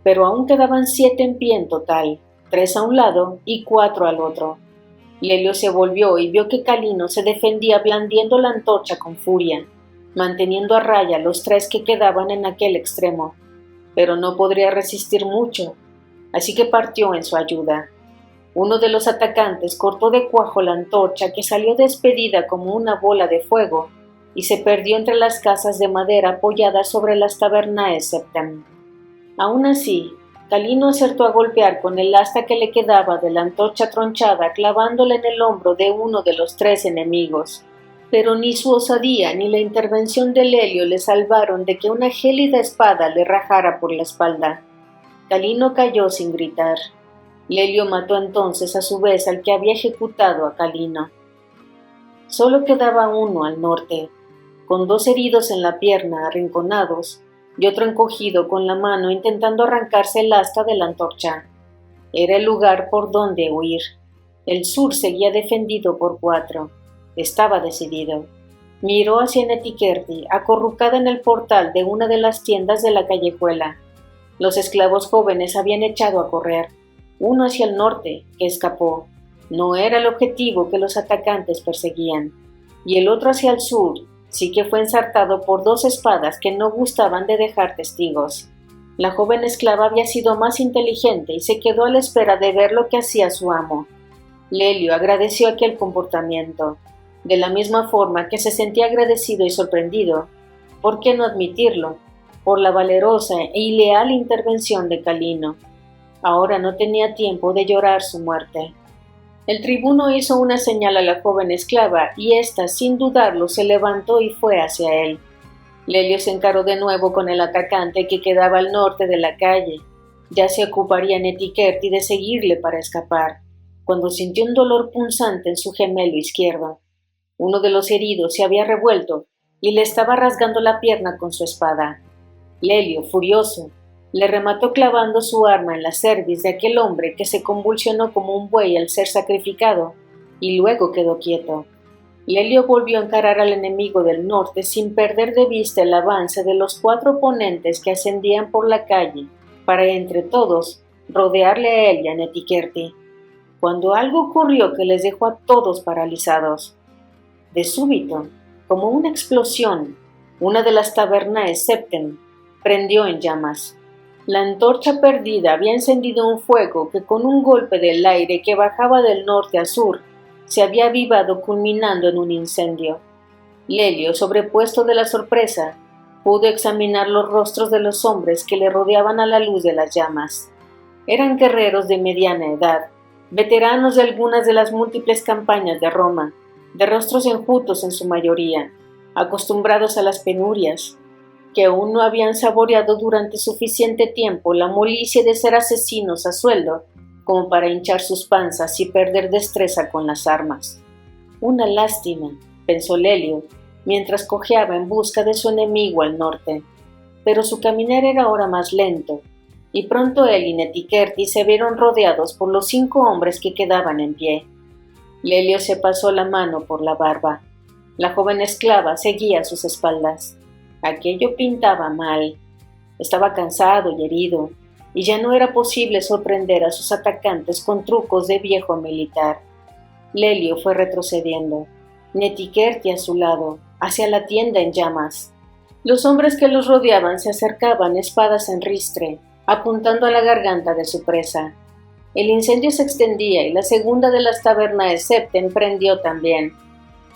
pero aún quedaban 7 en pie en total, 3 a un lado y 4 al otro. Lelio se volvió y vio que Calino se defendía blandiendo la antorcha con furia, manteniendo a raya los 3 que quedaban en aquel extremo, pero no podría resistir mucho, así que partió en su ayuda. Uno de los atacantes cortó de cuajo la antorcha que salió despedida como una bola de fuego y se perdió entre las casas de madera apoyadas sobre las tabernae septem. Aún así, Calino acertó a golpear con el asta que le quedaba de la antorcha tronchada clavándola en el hombro de uno de los 3 enemigos, pero ni su osadía ni la intervención de Lelio le salvaron de que una gélida espada le rajara por la espalda. Calino cayó sin gritar. Lelio mató entonces a su vez al que había ejecutado a Calino. Solo quedaba uno al norte, con 2 heridos en la pierna arrinconados y otro encogido con la mano intentando arrancarse el asta de la antorcha. Era el lugar por donde huir. El sur seguía defendido por 4. Estaba decidido. Miró hacia Netiquerti, acurrucada en el portal de una de las tiendas de la callejuela. Los esclavos jóvenes habían echado a correr. Uno hacia el norte, que escapó. No era el objetivo que los atacantes perseguían. Y el otro hacia el sur, sí que fue ensartado por 2 espadas que no gustaban de dejar testigos. La joven esclava había sido más inteligente y se quedó a la espera de ver lo que hacía su amo. Lelio agradeció aquel comportamiento. De la misma forma que se sentía agradecido y sorprendido, ¿por qué no admitirlo?, por la valerosa y leal intervención de Calino. Ahora no tenía tiempo de llorar su muerte. El tribuno hizo una señal a la joven esclava y ésta, sin dudarlo, se levantó y fue hacia él. Lelio se encaró de nuevo con el atacante que quedaba al norte de la calle. Ya se ocuparía Netiquerti de seguirle para escapar, cuando sintió un dolor punzante en su gemelo izquierdo. Uno de los heridos se había revuelto y le estaba rasgando la pierna con su espada. Lelio, furioso, le remató clavando su arma en la cerviz de aquel hombre que se convulsionó como un buey al ser sacrificado, y luego quedó quieto. Lelio volvió a encarar al enemigo del norte sin perder de vista el avance de los 4 oponentes que ascendían por la calle, para entre todos rodearle a él y a Netiquerti, cuando algo ocurrió que les dejó a todos paralizados. De súbito, como una explosión, una de las tabernae septem prendió en llamas. La antorcha perdida había encendido un fuego que con un golpe del aire que bajaba del norte a sur se había avivado culminando en un incendio. Lelio, sobrepuesto de la sorpresa, pudo examinar los rostros de los hombres que le rodeaban a la luz de las llamas. Eran guerreros de mediana edad, veteranos de algunas de las múltiples campañas de Roma, de rostros enjutos en su mayoría, acostumbrados a las penurias, que aún no habían saboreado durante suficiente tiempo la molicie de ser asesinos a sueldo como para hinchar sus panzas y perder destreza con las armas. Una lástima, pensó Lelio, mientras cojeaba en busca de su enemigo al norte, pero su caminar era ahora más lento, y pronto él y Netiquerti se vieron rodeados por los 5 hombres que quedaban en pie. Lelio se pasó la mano por la barba. La joven esclava seguía a sus espaldas. Aquello pintaba mal. Estaba cansado y herido, y ya no era posible sorprender a sus atacantes con trucos de viejo militar. Lelio fue retrocediendo, Netiquerti a su lado, hacia la tienda en llamas. Los hombres que los rodeaban se acercaban, espadas en ristre, apuntando a la garganta de su presa. El incendio se extendía y la segunda de las tabernae septem prendió también.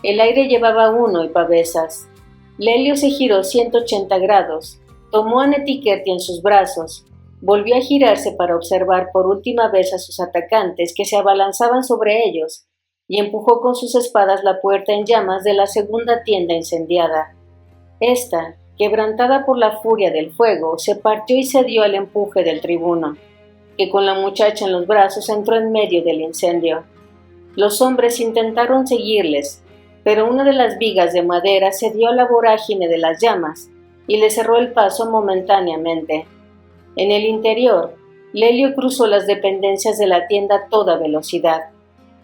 El aire llevaba humo y pavesas. Lelio se giró 180 grados, tomó a Netiquerti en sus brazos, volvió a girarse para observar por última vez a sus atacantes que se abalanzaban sobre ellos y empujó con sus espadas la puerta en llamas de la segunda tienda incendiada. Esta, quebrantada por la furia del fuego, se partió y cedió al empuje del tribuno, que con la muchacha en los brazos entró en medio del incendio. Los hombres intentaron seguirles, pero una de las vigas de madera cedió a la vorágine de las llamas y le cerró el paso momentáneamente. En el interior, Lelio cruzó las dependencias de la tienda a toda velocidad,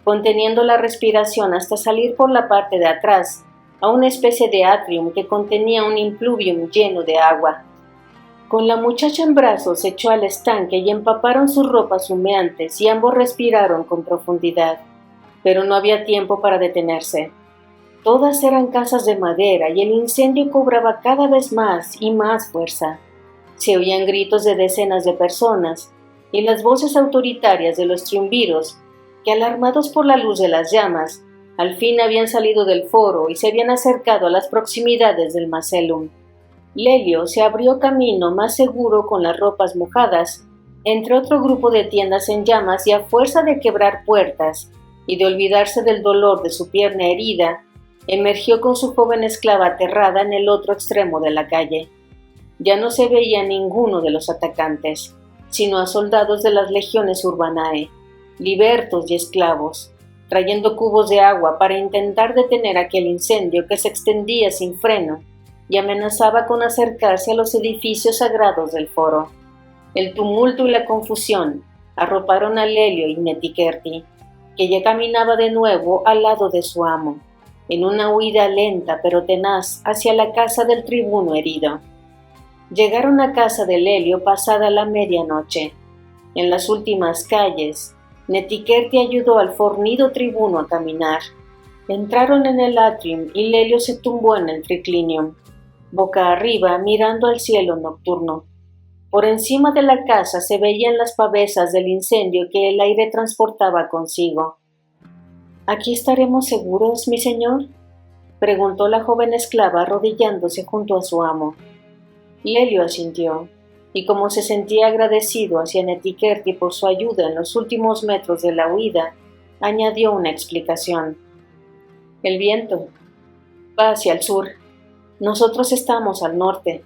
conteniendo la respiración hasta salir por la parte de atrás a una especie de atrium que contenía un impluvium lleno de agua. Con la muchacha en brazos se echó al estanque y empaparon sus ropas humeantes y ambos respiraron con profundidad, pero no había tiempo para detenerse. Todas eran casas de madera y el incendio cobraba cada vez más y más fuerza. Se oían gritos de decenas de personas y las voces autoritarias de los triunviros que, alarmados por la luz de las llamas, al fin habían salido del foro y se habían acercado a las proximidades del Macellum. Lelio se abrió camino más seguro con las ropas mojadas, entre otro grupo de tiendas en llamas y a fuerza de quebrar puertas y de olvidarse del dolor de su pierna herida, emergió con su joven esclava aterrada en el otro extremo de la calle. Ya no se veía a ninguno de los atacantes, sino a soldados de las legiones urbanae, libertos y esclavos, trayendo cubos de agua para intentar detener aquel incendio que se extendía sin freno y amenazaba con acercarse a los edificios sagrados del foro. El tumulto y la confusión arroparon a Lelio y Netiquerti, que ya caminaba de nuevo al lado de su amo, en una huida lenta pero tenaz hacia la casa del tribuno herido. Llegaron a casa de Lelio pasada la medianoche. En las últimas calles, Netiquerti ayudó al fornido tribuno a caminar. Entraron en el atrium y Lelio se tumbó en el triclinium, boca arriba mirando al cielo nocturno. Por encima de la casa se veían las pavesas del incendio que el aire transportaba consigo. ¿Aquí estaremos seguros, mi señor?, preguntó la joven esclava arrodillándose junto a su amo. Lelio asintió, y como se sentía agradecido hacia Netiquerti por su ayuda en los últimos metros de la huida, añadió una explicación. El viento va hacia el sur. Nosotros estamos al norte.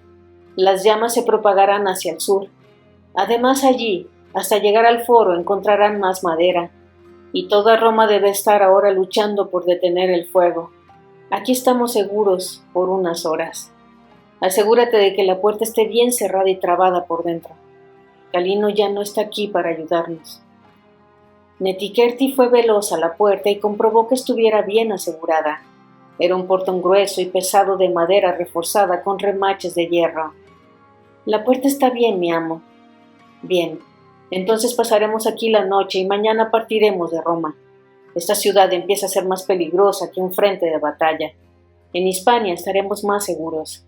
Las llamas se propagarán hacia el sur. Además allí, hasta llegar al foro, encontrarán más madera. Y toda Roma debe estar ahora luchando por detener el fuego. Aquí estamos seguros por unas horas. Asegúrate de que la puerta esté bien cerrada y trabada por dentro. Calino ya no está aquí para ayudarnos. Netiquerti fue veloz a la puerta y comprobó que estuviera bien asegurada. Era un portón grueso y pesado de madera reforzada con remaches de hierro. La puerta está bien, mi amo. Bien, entonces pasaremos aquí la noche y mañana partiremos de Roma. Esta ciudad empieza a ser más peligrosa que un frente de batalla. En Hispania estaremos más seguros.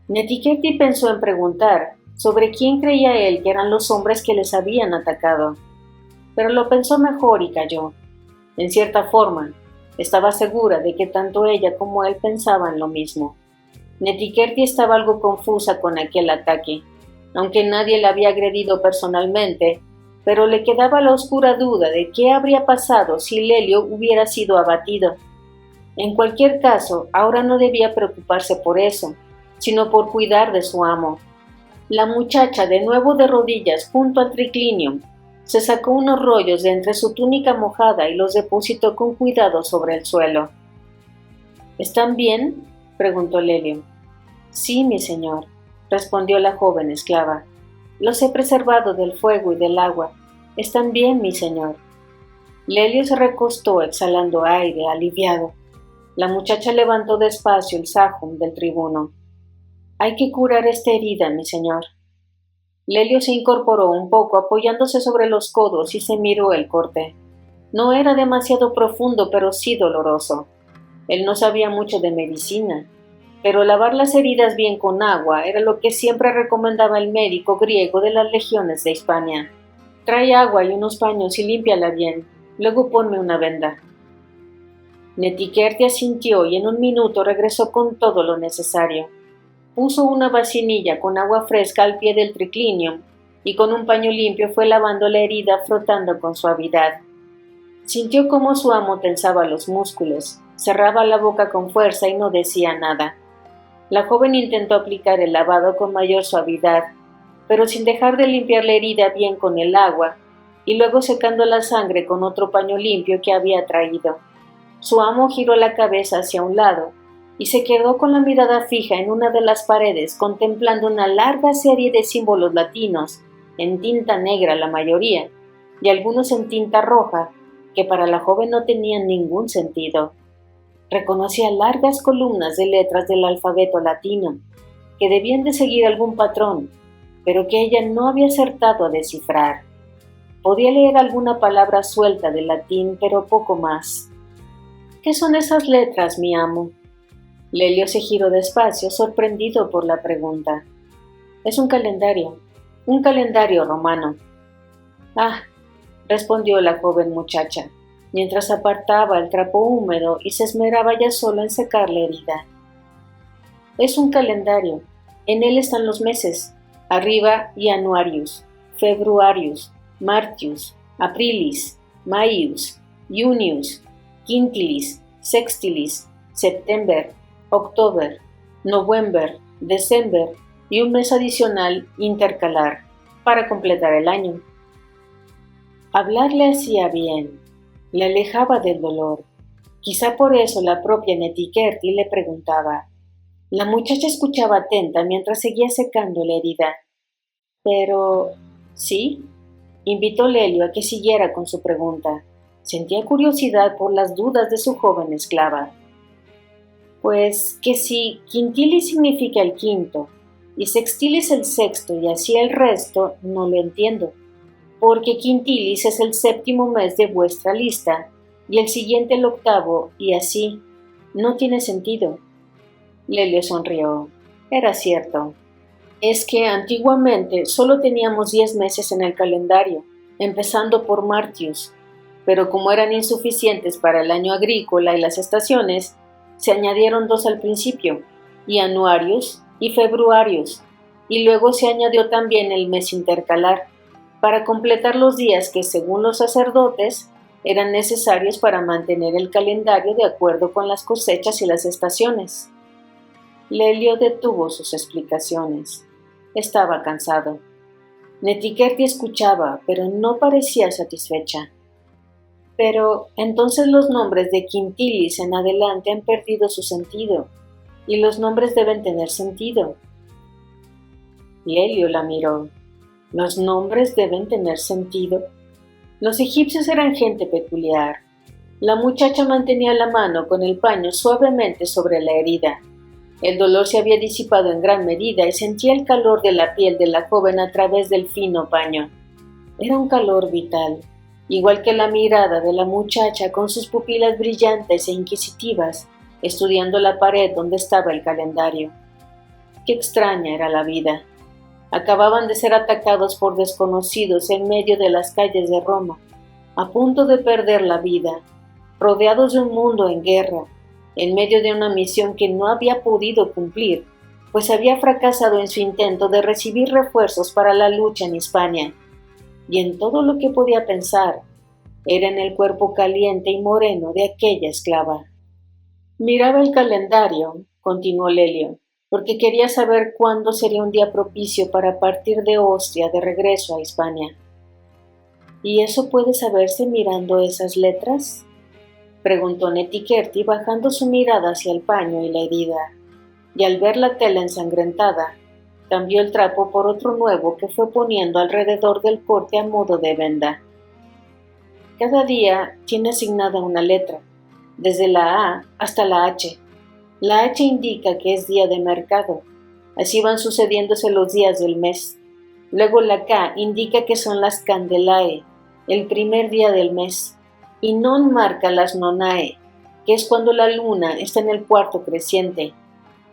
Netiquerti pensó en preguntar sobre quién creía él que eran los hombres que les habían atacado, pero lo pensó mejor y calló. En cierta forma, estaba segura de que tanto ella como él pensaban lo mismo. Netiquerti estaba algo confusa con aquel ataque, aunque nadie la había agredido personalmente, pero le quedaba la oscura duda de qué habría pasado si Lelio hubiera sido abatido. En cualquier caso, ahora no debía preocuparse por eso, sino por cuidar de su amo. La muchacha, de nuevo de rodillas junto al triclinium, se sacó unos rollos de entre su túnica mojada y los depositó con cuidado sobre el suelo. ¿Están bien?, preguntó Lelio. Sí, mi señor, respondió la joven esclava. Los he preservado del fuego y del agua. Están bien, mi señor. Lelio se recostó exhalando aire, aliviado. La muchacha levantó despacio el sajum del tribuno. Hay que curar esta herida, mi señor. Lelio se incorporó un poco apoyándose sobre los codos y se miró el corte. No era demasiado profundo, pero sí doloroso. Él no sabía mucho de medicina, pero lavar las heridas bien con agua era lo que siempre recomendaba el médico griego de las legiones de Hispania. Trae agua y unos paños y límpiala bien, luego ponme una venda. Netiquerti asintió y en un minuto regresó con todo lo necesario. Puso una vasinilla con agua fresca al pie del triclinium y con un paño limpio fue lavando la herida frotando con suavidad. Sintió cómo su amo tensaba los músculos, cerraba la boca con fuerza y no decía nada. La joven intentó aplicar el lavado con mayor suavidad, pero sin dejar de limpiar la herida bien con el agua, y luego secando la sangre con otro paño limpio que había traído. Su amo giró la cabeza hacia un lado y se quedó con la mirada fija en una de las paredes, contemplando una larga serie de símbolos latinos, en tinta negra la mayoría, y algunos en tinta roja, que para la joven no tenían ningún sentido. Reconocía largas columnas de letras del alfabeto latino, que debían de seguir algún patrón, pero que ella no había acertado a descifrar. Podía leer alguna palabra suelta del latín, pero poco más. ¿Qué son esas letras, mi amo? Lelio se giró despacio, sorprendido por la pregunta. Es un calendario romano. Ah, respondió la joven muchacha, mientras apartaba el trapo húmedo y se esmeraba ya solo en secar la herida. Es un calendario. En él están los meses. Arriba Januarius, Februarius, Martius, Aprilis, Maius, Junius, Quintilis, Sextilis, September, October, November, December y un mes adicional intercalar para completar el año. Hablar le hacía bien, le alejaba del dolor. Quizá por eso la propia Netiquerti le preguntaba. La muchacha escuchaba atenta mientras seguía secando la herida. Pero, ¿sí? Invitó Lelio a que siguiera con su pregunta. Sentía curiosidad por las dudas de su joven esclava. Pues que si quintilis significa el quinto y sextilis el sexto y así el resto, no lo entiendo, porque quintilis es el séptimo mes de vuestra lista y el siguiente el octavo y así. No tiene sentido. Lelio sonrió. Era cierto. Es que antiguamente solo teníamos 10 meses en el calendario, empezando por Martius, pero como eran insuficientes para el año agrícola y las estaciones, se añadieron 2 al principio, Januarius y Februarius, y luego se añadió también el mes intercalar, para completar los días que, según los sacerdotes, eran necesarios para mantener el calendario de acuerdo con las cosechas y las estaciones. Lelio detuvo sus explicaciones. Estaba cansado. Netiquerti escuchaba, pero no parecía satisfecha. Pero entonces los nombres de quintilis en adelante han perdido su sentido, y los nombres deben tener sentido. Lelio la miró. ¿Los nombres deben tener sentido? Los egipcios eran gente peculiar. La muchacha mantenía la mano con el paño suavemente sobre la herida. El dolor se había disipado en gran medida y sentía el calor de la piel de la joven a través del fino paño. Era un calor vital, igual que la mirada de la muchacha con sus pupilas brillantes e inquisitivas, estudiando la pared donde estaba el calendario. Qué extraña era la vida. Acababan de ser atacados por desconocidos en medio de las calles de Roma, a punto de perder la vida, rodeados de un mundo en guerra, en medio de una misión que no había podido cumplir, pues había fracasado en su intento de recibir refuerzos para la lucha en Hispania. Y en todo lo que podía pensar era en el cuerpo caliente y moreno de aquella esclava. Miraba el calendario, continuó Lelio, porque quería saber cuándo sería un día propicio para partir de Ostria de regreso a Hispania. ¿Y eso puede saberse mirando esas letras?, preguntó Netiquerti bajando su mirada hacia el paño y la herida, y al ver la tela ensangrentada, cambió el trapo por otro nuevo que fue poniendo alrededor del corte a modo de venda. Cada día tiene asignada una letra, desde la A hasta la H. La H indica que es día de mercado, así van sucediéndose los días del mes. Luego la K indica que son las Candelae, el primer día del mes, y Non marca las Nonae, que es cuando la luna está en el cuarto creciente,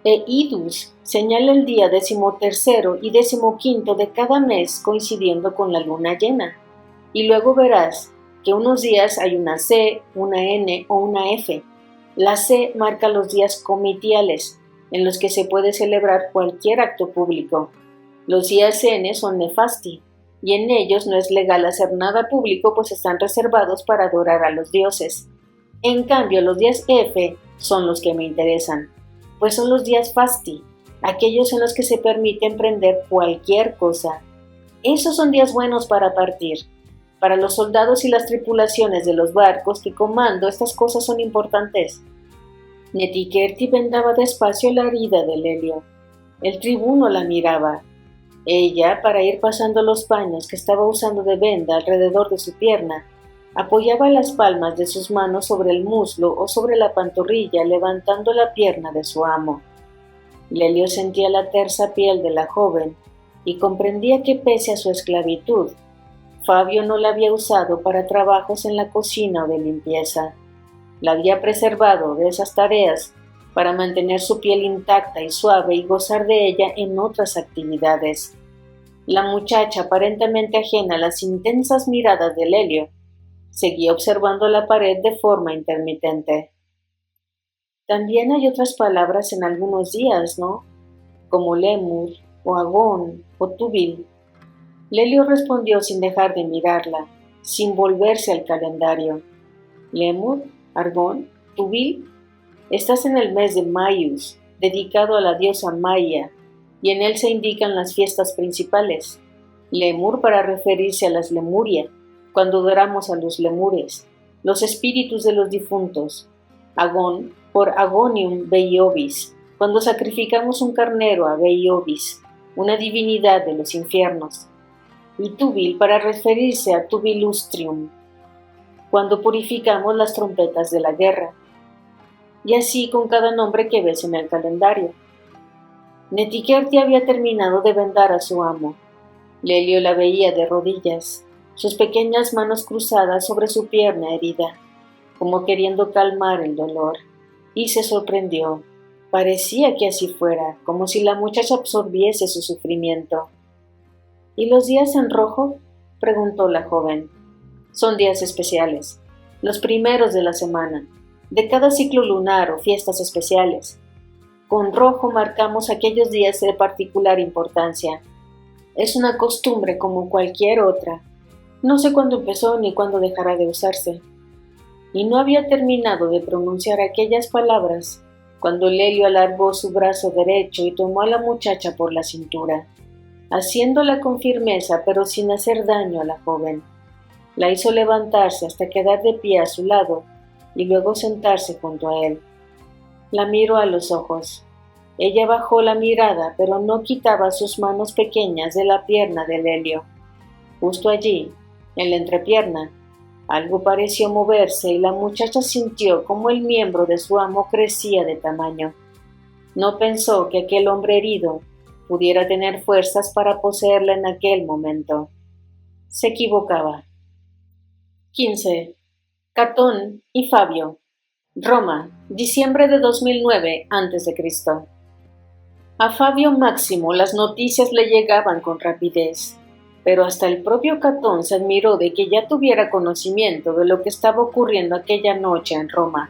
e Idus señala el día 13º y 15º de cada mes coincidiendo con la luna llena. Y luego verás que unos días hay una C, una N o una F. La C marca los días comitiales, en los que se puede celebrar cualquier acto público. Los días N son nefasti, y en ellos no es legal hacer nada público, pues están reservados para adorar a los dioses. En cambio, los días F son los que me interesan, pues son los días fasti, aquellos en los que se permite emprender cualquier cosa. Esos son días buenos para partir. Para los soldados y las tripulaciones de los barcos que comando, estas cosas son importantes. Netiquerti vendaba despacio la herida de Lelio. El tribuno la miraba. Ella, para ir pasando los paños que estaba usando de venda alrededor de su pierna, apoyaba las palmas de sus manos sobre el muslo o sobre la pantorrilla, levantando la pierna de su amo. Lelio sentía la tersa piel de la joven y comprendía que pese a su esclavitud, Fabio no la había usado para trabajos en la cocina o de limpieza. La había preservado de esas tareas para mantener su piel intacta y suave y gozar de ella en otras actividades. La muchacha, aparentemente ajena a las intensas miradas de Lelio, seguía observando la pared de forma intermitente. También hay otras palabras en algunos días, ¿no? Como lemur, o agón, o túbil. Lelio respondió sin dejar de mirarla, sin volverse al calendario. Lemur, argón, túbil. Estás en el mes de Maius, dedicado a la diosa Maya, y en él se indican las fiestas principales. Lemur para referirse a las Lemuria, cuando adoramos a los lemures, los espíritus de los difuntos. Agón por Agonium Beiobis, cuando sacrificamos un carnero a Beiobis, una divinidad de los infiernos. Y Túbil para referirse a Tubilustrium, cuando purificamos las trompetas de la guerra. Y así con cada nombre que ves en el calendario. Netiquerti había terminado de vendar a su amo. Lelio la veía de rodillas, sus pequeñas manos cruzadas sobre su pierna herida, como queriendo calmar el dolor, y se sorprendió. Parecía que así fuera, como si la muchacha absorbiese su sufrimiento. ¿Y los días en rojo?, preguntó la joven. Son días especiales, los primeros de la semana, de cada ciclo lunar o fiestas especiales. Con rojo marcamos aquellos días de particular importancia. Es una costumbre como cualquier otra. No sé cuándo empezó ni cuándo dejará de usarse. Y no había terminado de pronunciar aquellas palabras cuando Lelio alargó su brazo derecho y tomó a la muchacha por la cintura, haciéndola con firmeza pero sin hacer daño a la joven. La hizo levantarse hasta quedar de pie a su lado y luego sentarse junto a él. La miró a los ojos. Ella bajó la mirada, pero no quitaba sus manos pequeñas de la pierna de Lelio. Justo allí, en la entrepierna, algo pareció moverse y la muchacha sintió cómo el miembro de su amo crecía de tamaño. No pensó que aquel hombre herido pudiera tener fuerzas para poseerla en aquel momento. Se equivocaba. 15. Catón y Fabio. Roma, diciembre de 2009 a.C. A Fabio Máximo las noticias le llegaban con rapidez, pero hasta el propio Catón se admiró de que ya tuviera conocimiento de lo que estaba ocurriendo aquella noche en Roma.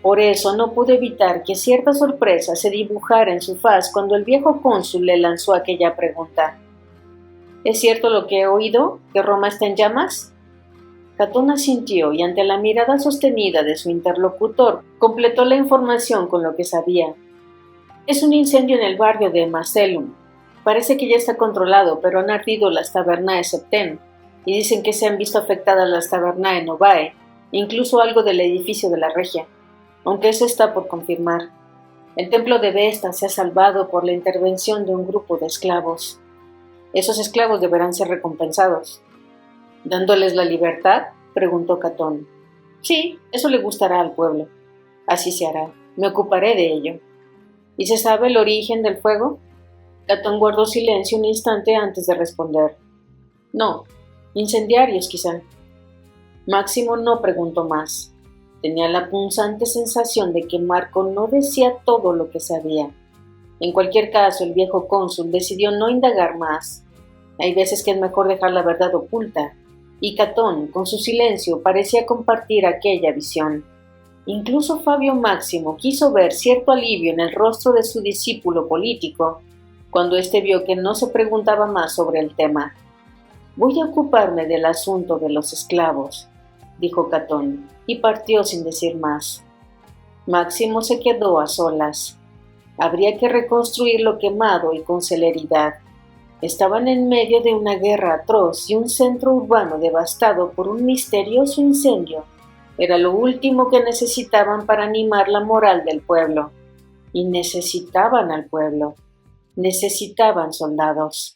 Por eso no pudo evitar que cierta sorpresa se dibujara en su faz cuando el viejo cónsul le lanzó aquella pregunta. ¿Es cierto lo que he oído, que Roma está en llamas? Catón asintió y ante la mirada sostenida de su interlocutor completó la información con lo que sabía. Es un incendio en el barrio de Macellum. Parece que ya está controlado, pero han ardido las tabernae Septem y dicen que se han visto afectadas las tabernae Novae, incluso algo del edificio de la Regia, aunque eso está por confirmar. El templo de Vesta se ha salvado por la intervención de un grupo de esclavos. Esos esclavos deberán ser recompensados. ¿Dándoles la libertad?, preguntó Catón. Sí, eso le gustará al pueblo. Así se hará. Me ocuparé de ello. ¿Y se sabe el origen del fuego? Catón guardó silencio un instante antes de responder. No, incendiarios quizá. Máximo no preguntó más. Tenía la punzante sensación de que Marco no decía todo lo que sabía. En cualquier caso, el viejo cónsul decidió no indagar más. Hay veces que es mejor dejar la verdad oculta, y Catón, con su silencio, parecía compartir aquella visión. Incluso Fabio Máximo quiso ver cierto alivio en el rostro de su discípulo político, cuando éste vio que no se preguntaba más sobre el tema. «Voy a ocuparme del asunto de los esclavos», dijo Catón, y partió sin decir más. Máximo se quedó a solas. Habría que reconstruir lo quemado y con celeridad. Estaban en medio de una guerra atroz y un centro urbano devastado por un misterioso incendio. Era lo último que necesitaban para animar la moral del pueblo. Y necesitaban al pueblo. Necesitaban soldados.